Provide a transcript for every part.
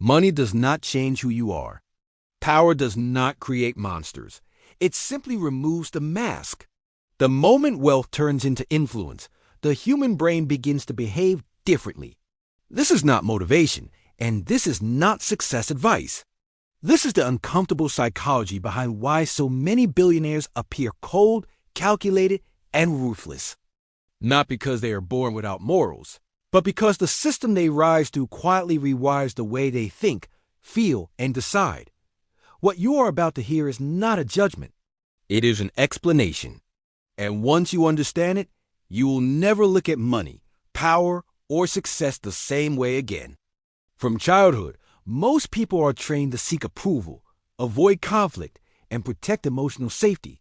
Money does not change who you are. Power does not create monsters. It simply removes the mask. The moment wealth turns into influence, the human brain begins to behave differently. This is not motivation, and this is not success advice. This is the uncomfortable psychology behind why so many billionaires appear cold, calculated, and ruthless. Not because they are born without morals, but because the system they rise through quietly rewires the way they think, feel, and decide. What you are about to hear is not a judgment. It is an explanation. And once you understand it, you will never look at money, power, or success the same way again. From childhood, most people are trained to seek approval, avoid conflict, and protect emotional safety.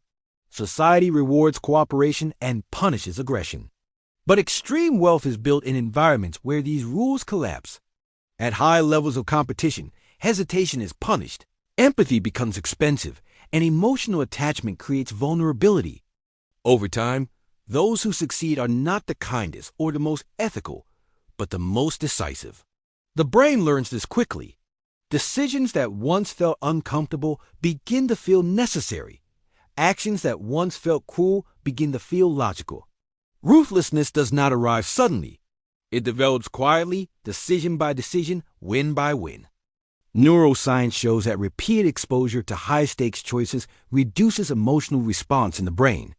Society rewards cooperation and punishes aggression. But extreme wealth is built in environments where these rules collapse. At high levels of competition, hesitation is punished, empathy becomes expensive, and emotional attachment creates vulnerability. Over time, those who succeed are not the kindest or the most ethical, but the most decisive. The brain learns this quickly. Decisions that once felt uncomfortable begin to feel necessary. Actions that once felt cruel begin to feel logical. Ruthlessness does not arrive suddenly. It develops quietly, decision by decision, win by win. Neuroscience shows that repeated exposure to high-stakes choices reduces emotional response in the brain.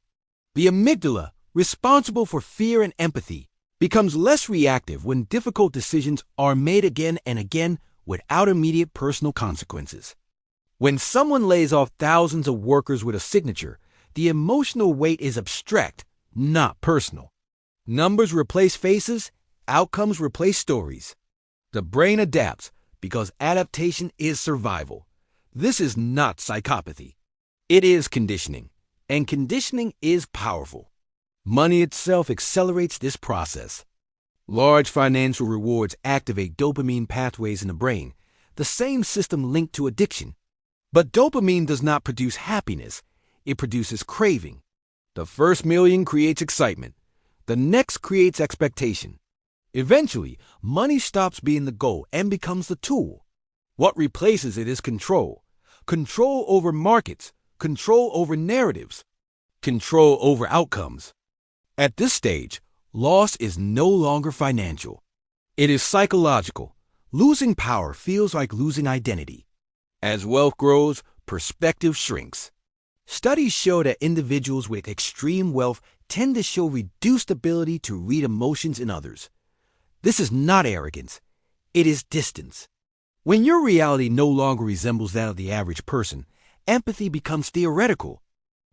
The amygdala, responsible for fear and empathy, becomes less reactive when difficult decisions are made again and again without immediate personal consequences. When someone lays off thousands of workers with a signature, the emotional weight is abstract, not personal. Numbers replace faces, outcomes replace stories. The brain adapts because adaptation is survival. This is not psychopathy. It is conditioning, and conditioning is powerful. Money itself accelerates this process. Large financial rewards activate dopamine pathways in the brain, the same system linked to addiction. But dopamine does not produce happiness, it produces craving. The first million creates excitement. The next creates expectation. Eventually, money stops being the goal and becomes the tool. What replaces it is control. Control over markets, control over narratives, control over outcomes. At this stage, loss is no longer financial. It is psychological. Losing power feels like losing identity. As wealth grows, perspective shrinks. Studies show that individuals with extreme wealth tend to show reduced ability to read emotions in others. This is not arrogance. It is distance. When your reality no longer resembles that of the average person, empathy becomes theoretical.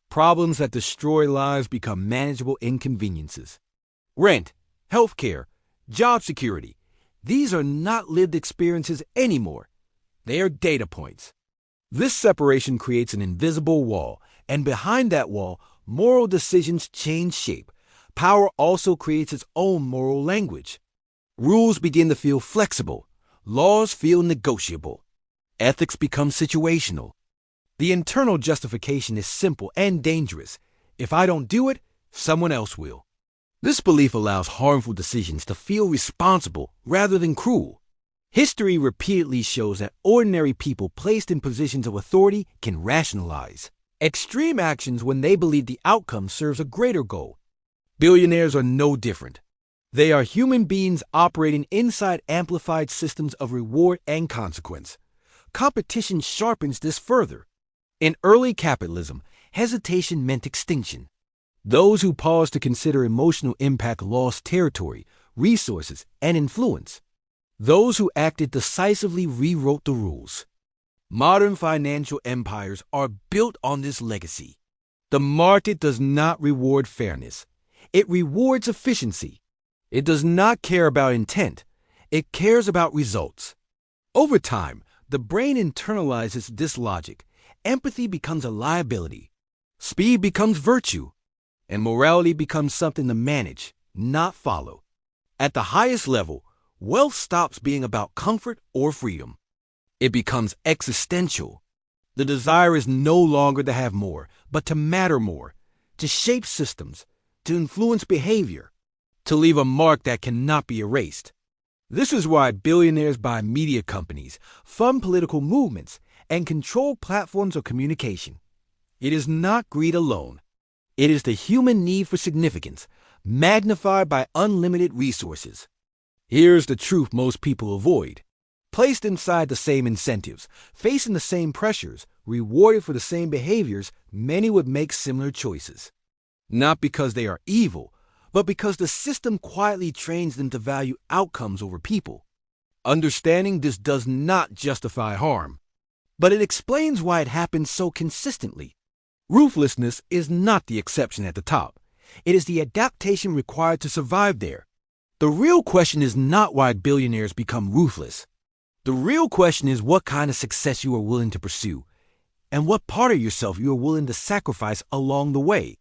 Problems that destroy lives become manageable inconveniences. Rent, healthcare, job security. These are not lived experiences anymore. They are data points. This separation creates an invisible wall, and behind that wall, moral decisions change shape. Power also creates its own moral language. Rules begin to feel flexible. Laws feel negotiable. Ethics become situational. The internal justification is simple and dangerous. If I don't do it, someone else will. This belief allows harmful decisions to feel responsible rather than cruel. History repeatedly shows that ordinary people placed in positions of authority can rationalize extreme actions when they believe the outcome serves a greater goal. Billionaires are no different. They are human beings operating inside amplified systems of reward and consequence. Competition sharpens this further. In early capitalism, hesitation meant extinction. Those who paused to consider emotional impact lost territory, resources, and influence. Those who acted decisively rewrote the rules. Modern financial empires are built on this legacy. The market does not reward fairness. It rewards efficiency. It does not care about intent. It cares about results. Over time, the brain internalizes this logic. Empathy becomes a liability. Speed becomes virtue. And morality becomes something to manage, not follow. At the highest level, wealth stops being about comfort or freedom. It becomes existential. The desire is no longer to have more, but to matter more, to shape systems, to influence behavior, to leave a mark that cannot be erased. This is why billionaires buy media companies, fund political movements, and control platforms of communication. It is not greed alone. It is the human need for significance, magnified by unlimited resources. Here's the truth most people avoid. Placed inside the same incentives, facing the same pressures, rewarded for the same behaviors, many would make similar choices. Not because they are evil, but because the system quietly trains them to value outcomes over people. Understanding this does not justify harm, but it explains why it happens so consistently. Ruthlessness is not the exception at the top. It is the adaptation required to survive there. The real question is not why billionaires become ruthless. The real question is what kind of success you are willing to pursue, and what part of yourself you are willing to sacrifice along the way.